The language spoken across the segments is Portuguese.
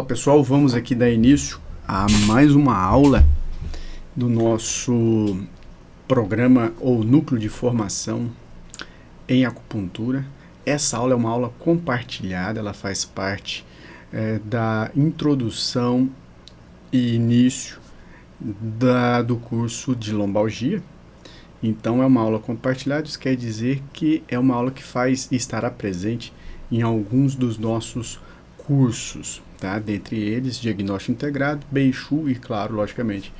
pessoal, vamos aqui dar início a mais uma aula do nosso programa ou núcleo de formação em acupuntura. Essa aula é uma aula compartilhada, ela faz parte da introdução e início do curso de lombalgia. Então é uma aula compartilhada, isso quer dizer que é uma aula que estará presente em alguns dos nossos cursos, tá? Dentre eles, diagnóstico integrado, Beichu e, claro, logicamente,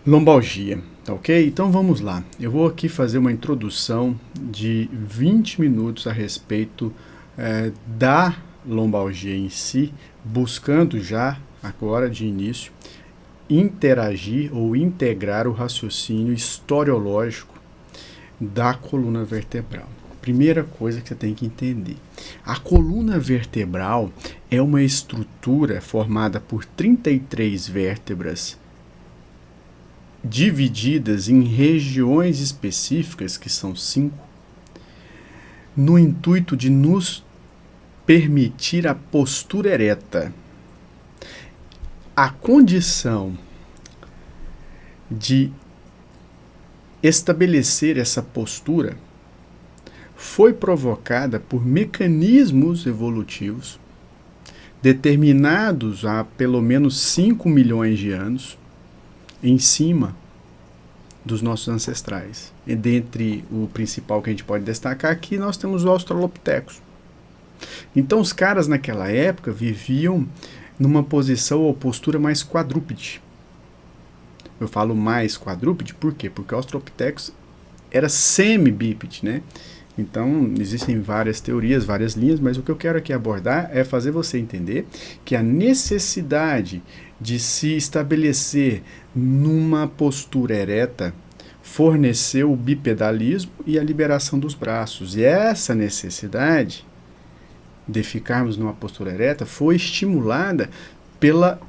lombalgia, tá ok? Então vamos lá, eu vou aqui fazer uma introdução de 20 minutos a respeito da lombalgia em si, buscando já, agora de início, interagir ou integrar o raciocínio historiológico da coluna vertebral. Primeira coisa que você tem que entender, a coluna vertebral é uma estrutura formada por 33 vértebras divididas em regiões específicas, que são 5, no intuito de nos permitir a postura ereta. A condição de estabelecer essa postura foi provocada por mecanismos evolutivos determinados há pelo menos 5 milhões de anos em cima dos nossos ancestrais. E dentre o principal que a gente pode destacar aqui, nós temos o Australopithecus. Então os caras naquela época viviam numa posição ou postura mais quadrúpede. Eu falo mais quadrúpede por quê? Porque o Australopithecus era semi-bípede, né? Então, existem várias teorias, várias linhas, mas o que eu quero aqui abordar é fazer você entender que a necessidade de se estabelecer numa postura ereta forneceu o bipedalismo e a liberação dos braços. E essa necessidade de ficarmos numa postura ereta foi estimulada pela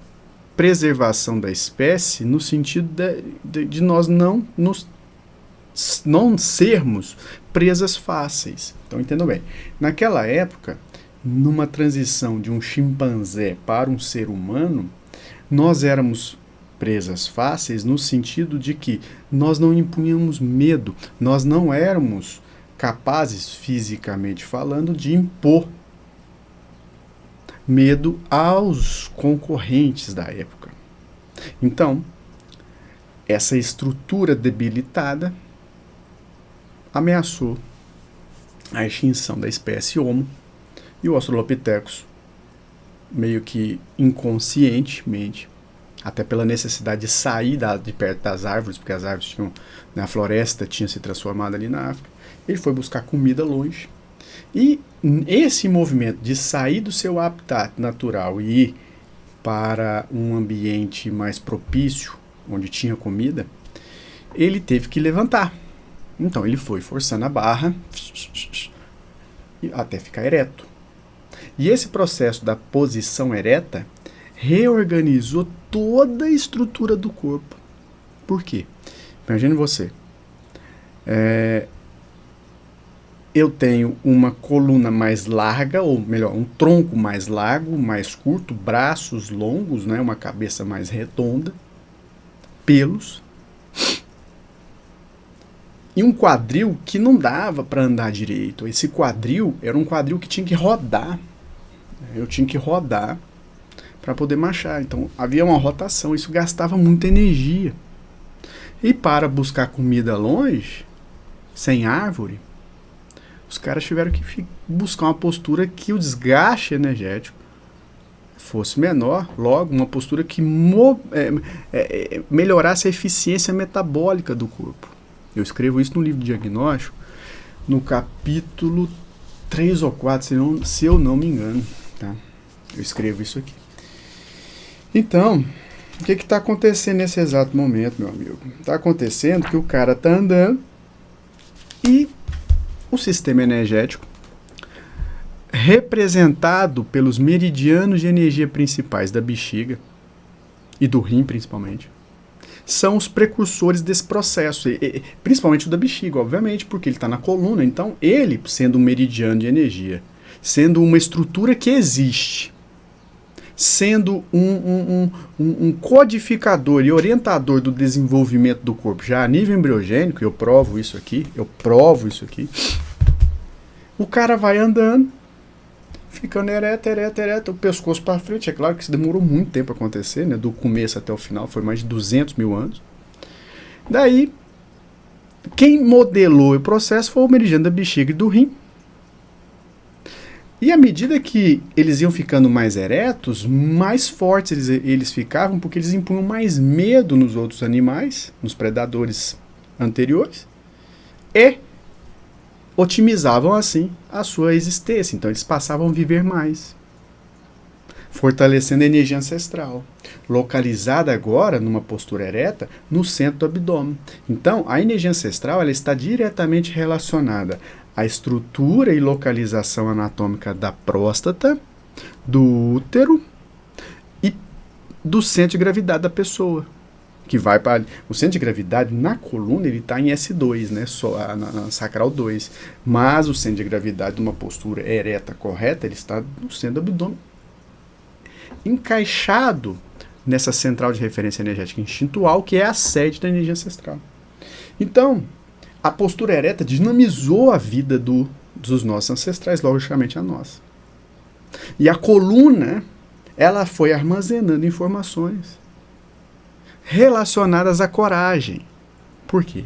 preservação da espécie no sentido de nós não sermos presas fáceis. Então entendam bem, naquela época, numa transição de um chimpanzé para um ser humano, nós éramos presas fáceis no sentido de que nós não impunhamos medo, nós não éramos capazes, fisicamente falando, de impor medo aos concorrentes da época. Então, essa estrutura debilitada ameaçou a extinção da espécie Homo, e o Australopithecus, meio que inconscientemente, até pela necessidade de sair de perto das árvores, porque as árvores tinham, a floresta tinha se transformado ali na África, ele foi buscar comida longe. E esse movimento de sair do seu habitat natural e ir para um ambiente mais propício, onde tinha comida, ele teve que levantar. Então ele foi forçando a barra até ficar ereto. E esse processo da posição ereta reorganizou toda a estrutura do corpo. Por quê? Imagine você. Eu tenho uma coluna mais larga, ou melhor, um tronco mais largo, mais curto, braços longos, né, uma cabeça mais redonda, pelos, e um quadril que não dava para andar direito. Esse quadril era um quadril que tinha que rodar. Eu tinha que rodar para poder marchar. Então havia uma rotação, isso gastava muita energia. E para buscar comida longe, sem árvore, os caras tiveram que buscar uma postura que o desgaste energético fosse menor, logo uma postura que melhorasse a eficiência metabólica do corpo. Eu escrevo isso no livro de diagnóstico, no capítulo 3 ou 4, se eu não me engano. Tá? Eu escrevo isso aqui. Então, o que está acontecendo nesse exato momento, meu amigo? Está acontecendo que o cara está andando e o sistema energético, representado pelos meridianos de energia principais da bexiga e do rim, principalmente, são os precursores desse processo, principalmente o da bexiga, obviamente, porque ele está na coluna. Então, ele, sendo um meridiano de energia, sendo uma estrutura que existe, sendo um codificador e orientador do desenvolvimento do corpo, já a nível embriogênico, eu provo isso aqui, o cara vai andando, ficando ereto, o pescoço para frente. É claro que isso demorou muito tempo a acontecer, né? Do começo até o final, foi mais de 200 mil anos. Daí, quem modelou o processo foi o meridiano da bexiga e do rim. E à medida que eles iam ficando mais eretos, mais fortes eles ficavam, porque eles impunham mais medo nos outros animais, nos predadores anteriores, e otimizavam assim a sua existência. Então eles passavam a viver mais, fortalecendo a energia ancestral, localizada agora numa postura ereta no centro do abdômen. Então a energia ancestral ela está diretamente relacionada à estrutura e localização anatômica da próstata, do útero e do centro de gravidade da pessoa, que vai para o centro de gravidade na coluna, ele está em S2, né, na sacral 2, mas o centro de gravidade de uma postura ereta correta, ele está no centro do abdômen, encaixado nessa central de referência energética instintual, que é a sede da energia ancestral. Então, a postura ereta dinamizou a vida dos nossos ancestrais, logicamente a nossa. E a coluna, ela foi armazenando informações relacionadas à coragem. Por quê?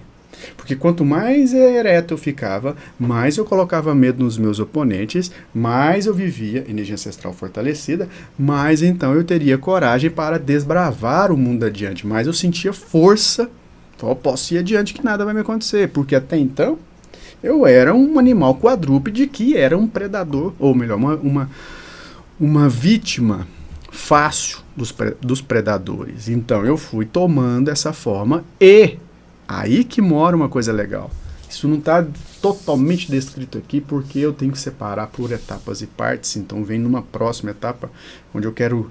Porque quanto mais ereto eu ficava, mais eu colocava medo nos meus oponentes, mais eu vivia energia ancestral fortalecida, mais então eu teria coragem para desbravar o mundo adiante, mais eu sentia força. Então eu posso ir adiante que nada vai me acontecer, porque até então eu era um animal quadrúpede que era um predador, ou melhor, uma vítima fácil dos predadores. Então eu fui tomando essa forma e aí que mora uma coisa legal. Isso não está totalmente descrito aqui porque eu tenho que separar por etapas e partes, então vem numa próxima etapa onde eu quero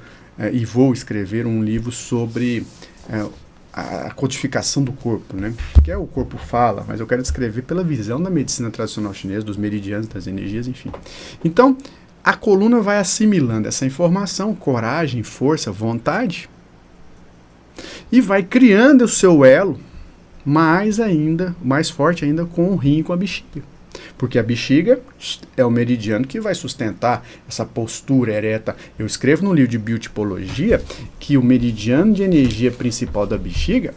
e vou escrever um livro sobre a codificação do corpo, né? Que é o corpo fala, mas eu quero descrever pela visão da medicina tradicional chinesa, dos meridianos, das energias, enfim. Então, a coluna vai assimilando essa informação, coragem, força, vontade, e vai criando o seu elo mais forte ainda com o rim e com a bexiga. Porque a bexiga é o meridiano que vai sustentar essa postura ereta. Eu escrevo no livro de biotipologia que o meridiano de energia principal da bexiga,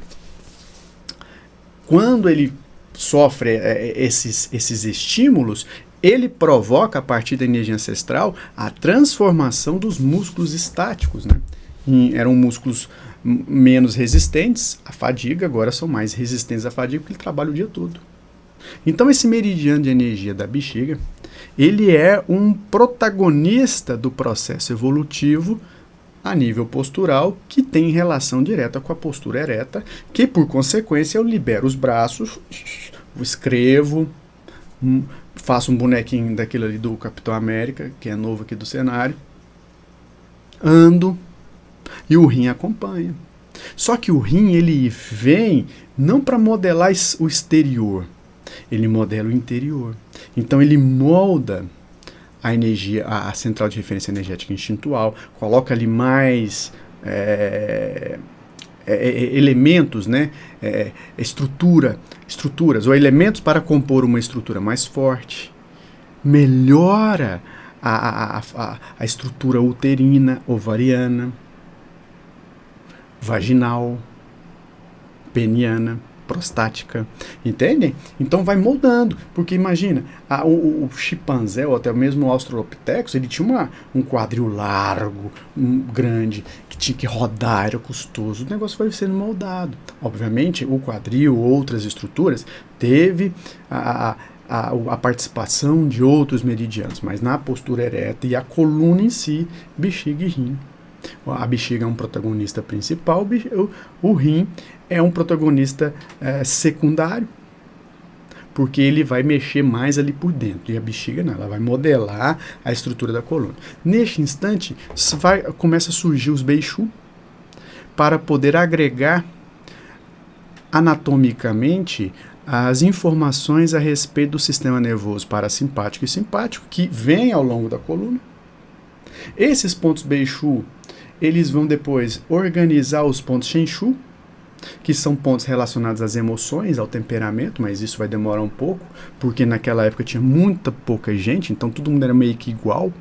quando ele sofre esses estímulos, ele provoca, a partir da energia ancestral, a transformação dos músculos estáticos, né? Eram músculos menos resistentes à fadiga, agora são mais resistentes à fadiga porque ele trabalha o dia todo. Então esse meridiano de energia da bexiga, ele é um protagonista do processo evolutivo a nível postural, que tem relação direta com a postura ereta, que por consequência eu libero os braços, escrevo, faço um bonequinho daquele ali do Capitão América, que é novo aqui do cenário, ando, e o rim acompanha. Só que o rim, ele vem não para modelar o exterior, ele modela o interior. Então ele molda a energia, a central de referência energética instintual, coloca ali mais elementos, né? Estruturas ou elementos para compor uma estrutura mais forte, melhora a estrutura uterina, ovariana, vaginal, peniana, prostática, entendem? Então vai moldando, porque imagina, o chimpanzé, ou até mesmo o Australopithecus, ele tinha um quadril largo, grande, que tinha que rodar, era custoso, o negócio foi sendo moldado. Obviamente, o quadril, outras estruturas, teve a participação de outros meridianos, mas na postura ereta e a coluna em si, bexiga e rim. A bexiga é um protagonista principal, o rim é um protagonista secundário, porque ele vai mexer mais ali por dentro, e a bexiga não, ela vai modelar a estrutura da coluna. Neste instante, começa a surgir os Beixu para poder agregar anatomicamente as informações a respeito do sistema nervoso parasimpático e simpático que vem ao longo da coluna. Esses pontos Beixu eles vão depois organizar os pontos Shenshu, que são pontos relacionados às emoções, ao temperamento, mas isso vai demorar um pouco, porque naquela época tinha muita pouca gente, então todo mundo era meio que igual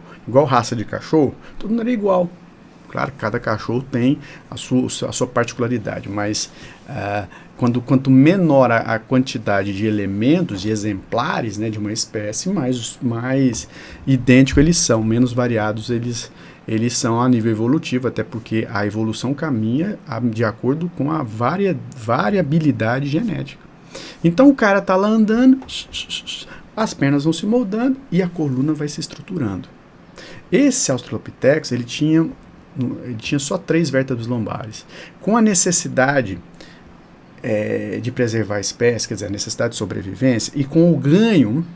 raça de cachorro, todo mundo era igual. Claro, cada cachorro tem a sua particularidade, mas quanto menor a quantidade de elementos, de exemplares, né, de uma espécie, mais idênticos eles são, menos variados eles são a nível evolutivo, até porque a evolução caminha de acordo com a variabilidade genética. Então o cara está lá andando, as pernas vão se moldando e a coluna vai se estruturando. Esse Australopithecus, ele tinha só 3 vértebras lombares. Com a necessidade de preservar a espécie, quer dizer, a necessidade de sobrevivência, e com o ganho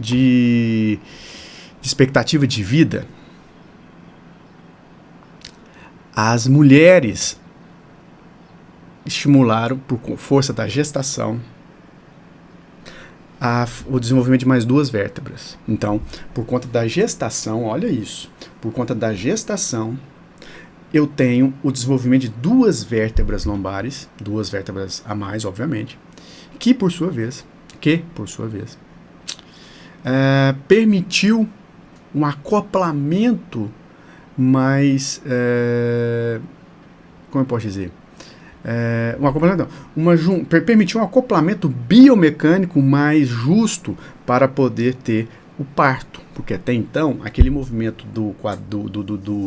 de expectativa de vida, as mulheres estimularam, por força da gestação, o desenvolvimento de mais 2 vértebras. Então, por conta da gestação, olha isso, por conta da gestação, eu tenho o desenvolvimento de 2 vértebras lombares, 2 vértebras a mais, obviamente, que por sua vez, permitiu um acoplamento mais, como eu posso dizer, permitiu um acoplamento biomecânico mais justo para poder ter o parto, porque até então aquele movimento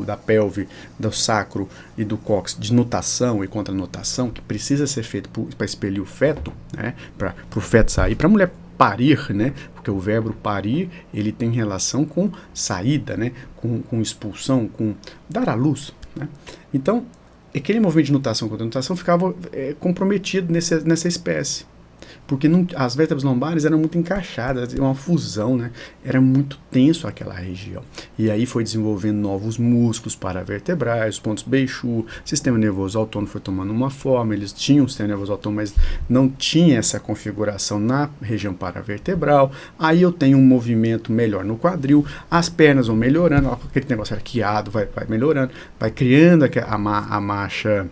da pelve, do sacro e do cóccix de nutação e contranutação que precisa ser feito para expelir o feto, né, para o feto sair, para a mulher parir, né, porque o verbo parir ele tem relação com saída, né, com expulsão, com dar à luz, né? Então aquele movimento de nutação contra nutação ficava comprometido nessa espécie, porque as vértebras lombares eram muito encaixadas, uma fusão, né? Era muito tenso aquela região. E aí foi desenvolvendo novos músculos paravertebrais, os pontos Beichu, sistema nervoso autônomo foi tomando uma forma, eles tinham um sistema nervoso autônomo, mas não tinha essa configuração na região paravertebral. Aí eu tenho um movimento melhor no quadril, as pernas vão melhorando, aquele negócio arqueado vai melhorando, vai criando a marcha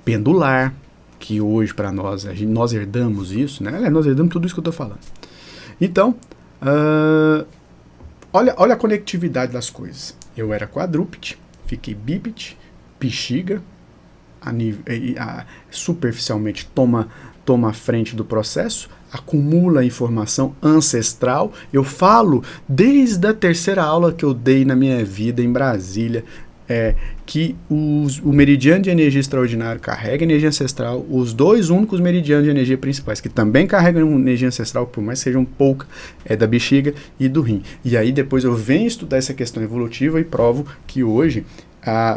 pendular, que hoje para nós herdamos isso, né? Nós herdamos tudo isso que eu estou falando. Então, olha a conectividade das coisas. Eu era quadrúpede, fiquei bípede, bexiga, superficialmente toma a frente do processo, acumula informação ancestral. Eu falo desde a 3ª aula que eu dei na minha vida em Brasília, que o meridiano de energia extraordinário carrega energia ancestral, os 2 únicos meridianos de energia principais, que também carregam energia ancestral, por mais que sejam pouca, é da bexiga e do rim. E aí depois eu venho estudar essa questão evolutiva e provo que hoje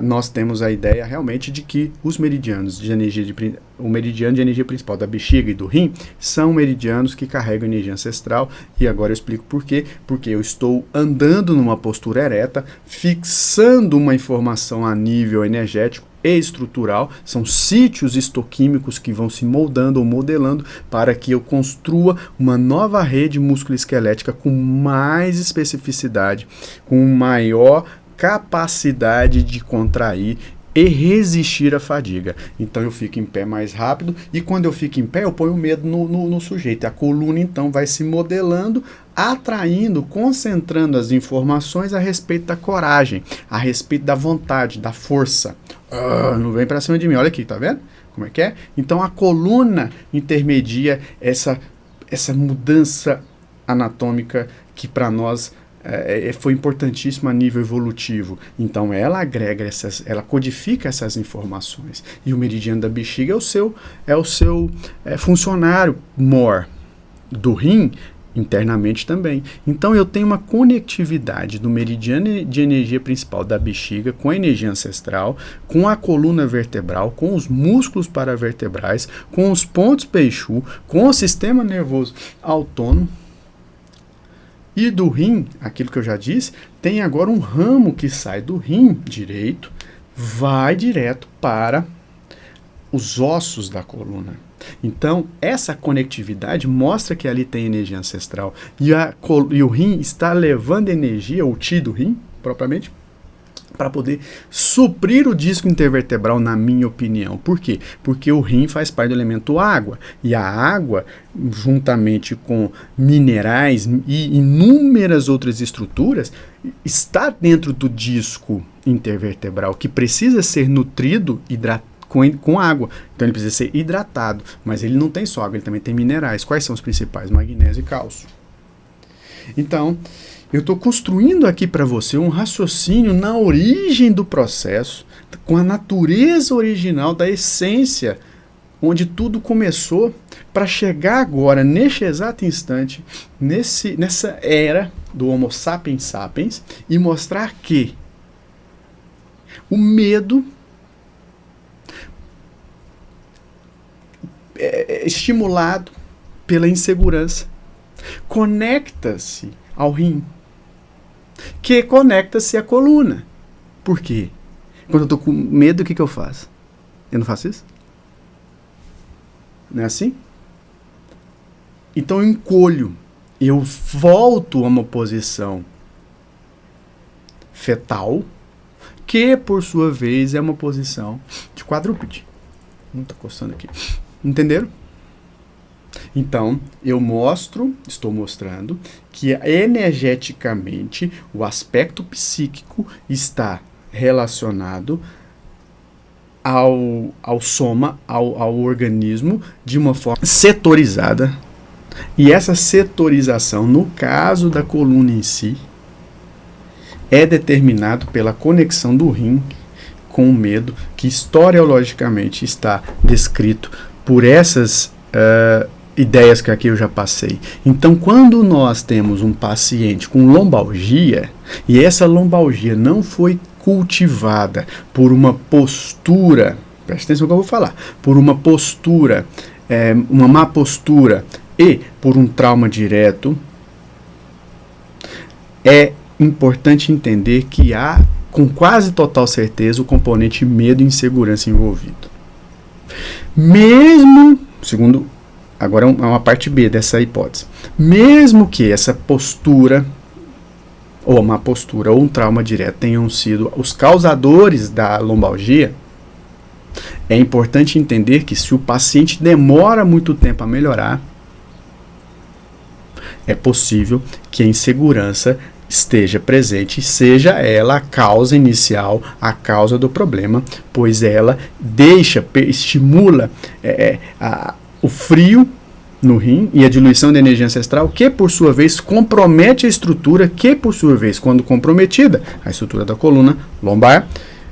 nós temos a ideia realmente de que os meridianos de energia, o meridiano de energia principal da bexiga e do rim são meridianos que carregam energia ancestral, e agora eu explico por quê. Porque eu estou andando numa postura ereta, fixando uma informação a nível energético e estrutural, são sítios histoquímicos que vão se moldando ou modelando para que eu construa uma nova rede musculoesquelética com mais especificidade, com maior capacidade de contrair e resistir à fadiga. Então eu fico em pé mais rápido, e quando eu fico em pé eu ponho medo no sujeito. A coluna então vai se modelando, atraindo, concentrando as informações a respeito da coragem, a respeito da vontade, da força. Não vem pra cima de mim, olha aqui, tá vendo? Como é que é? Então a coluna intermedia essa mudança anatômica que para nós foi importantíssimo a nível evolutivo. Então ela agrega ela codifica essas informações. E o meridiano da bexiga é o seu funcionário mor. Do rim, internamente também. Então eu tenho uma conectividade do meridiano de energia principal da bexiga com a energia ancestral, com a coluna vertebral, com os músculos paravertebrais, com os pontos Peixu, com o sistema nervoso autônomo. E do rim, aquilo que eu já disse, tem agora um ramo que sai do rim direito, vai direto para os ossos da coluna. Então, essa conectividade mostra que ali tem energia ancestral. E o rim está levando energia, o ti do rim, propriamente, para poder suprir o disco intervertebral, na minha opinião. Por quê? Porque o rim faz parte do elemento água, e a água, juntamente com minerais e inúmeras outras estruturas, está dentro do disco intervertebral, que precisa ser nutrido, com água. Então ele precisa ser hidratado, mas ele não tem só água, ele também tem minerais. Quais são os principais? Magnésio e cálcio. Então, eu estou construindo aqui para você um raciocínio na origem do processo, com a natureza original da essência, onde tudo começou, para chegar agora, neste exato instante, nessa era do Homo sapiens sapiens, e mostrar que o medo estimulado pela insegurança conecta-se ao rim, que conecta-se à coluna. Por quê? Quando eu estou com medo, o que eu faço? Eu não faço isso? Não é assim? Então eu encolho, eu volto a uma posição fetal, que por sua vez é uma posição de quadrúpede. Não está coçando aqui. Entenderam? Então, estou mostrando que energeticamente o aspecto psíquico está relacionado ao soma, ao organismo, de uma forma setorizada. E essa setorização, no caso da coluna em si, é determinado pela conexão do rim com o medo, que historiologicamente está descrito por essas ideias que aqui eu já passei. Então, quando nós temos um paciente com lombalgia, e essa lombalgia não foi cultivada por uma postura, presta atenção no que eu vou falar, por uma postura, uma má postura e por um trauma direto, é importante entender que há, com quase total certeza, o componente medo e insegurança envolvido. Mesmo, segundo, agora é uma parte B dessa hipótese, mesmo que essa postura, ou uma postura, ou um trauma direto tenham sido os causadores da lombalgia, é importante entender que se o paciente demora muito tempo a melhorar, é possível que a insegurança esteja presente, seja ela a causa inicial, a causa do problema, pois ela estimula o frio no rim e a diluição da energia ancestral, que por sua vez compromete a estrutura, que por sua vez, quando comprometida, a estrutura da coluna lombar,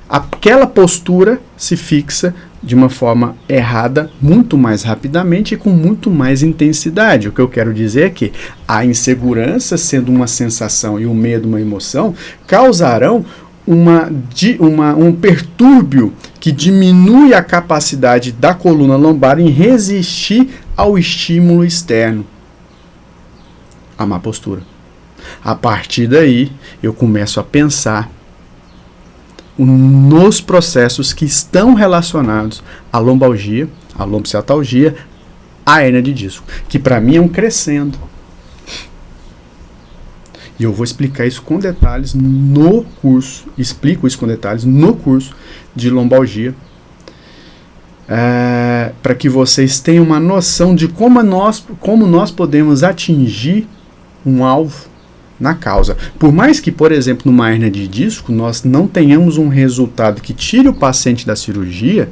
aquela postura se fixa de uma forma errada muito mais rapidamente e com muito mais intensidade. O que eu quero dizer é que a insegurança, sendo uma sensação, e o medo uma emoção, causarão um pertúrbio que diminui a capacidade da coluna lombar em resistir ao estímulo externo, a má postura. A partir daí, eu começo a pensar nos processos que estão relacionados à lombalgia, à lombociatalgia, à hérnia de disco, que para mim é um crescendo. E eu vou explicar isso com detalhes no curso, explico isso com detalhes no curso de lombalgia, para que vocês tenham uma noção de como nós podemos atingir um alvo na causa. Por mais que, por exemplo, numa hérnia de disco, nós não tenhamos um resultado que tire o paciente da cirurgia,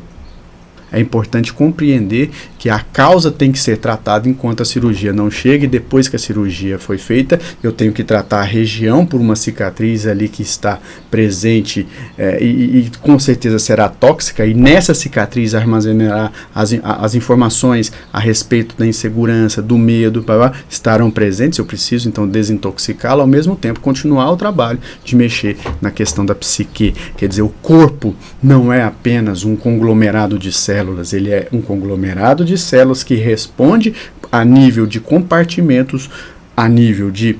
é importante compreender que a causa tem que ser tratada enquanto a cirurgia não chega, e depois que a cirurgia foi feita, eu tenho que tratar a região por uma cicatriz ali que está presente e com certeza será tóxica, e nessa cicatriz armazenará as informações a respeito da insegurança, do medo, estarão presentes. Eu preciso então desintoxicá-la, ao mesmo tempo continuar o trabalho de mexer na questão da psique. Quer dizer, o corpo não é apenas um conglomerado de células, ele é um conglomerado de células que responde a nível de compartimentos, a nível de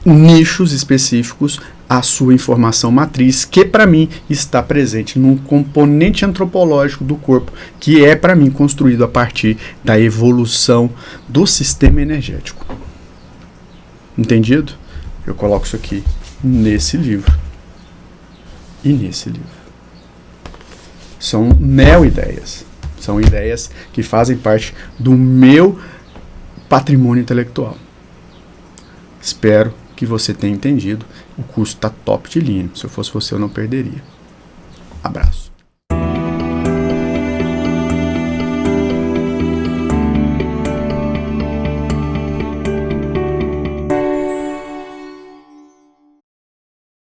nichos específicos, a sua informação matriz, que para mim está presente num componente antropológico do corpo, que é para mim construído a partir da evolução do sistema energético. Entendido? Eu coloco isso aqui nesse livro e nesse livro. São neo-ideias. São ideias que fazem parte do meu patrimônio intelectual. Espero que você tenha entendido. O curso está top de linha. Se eu fosse você, eu não perderia. Abraço.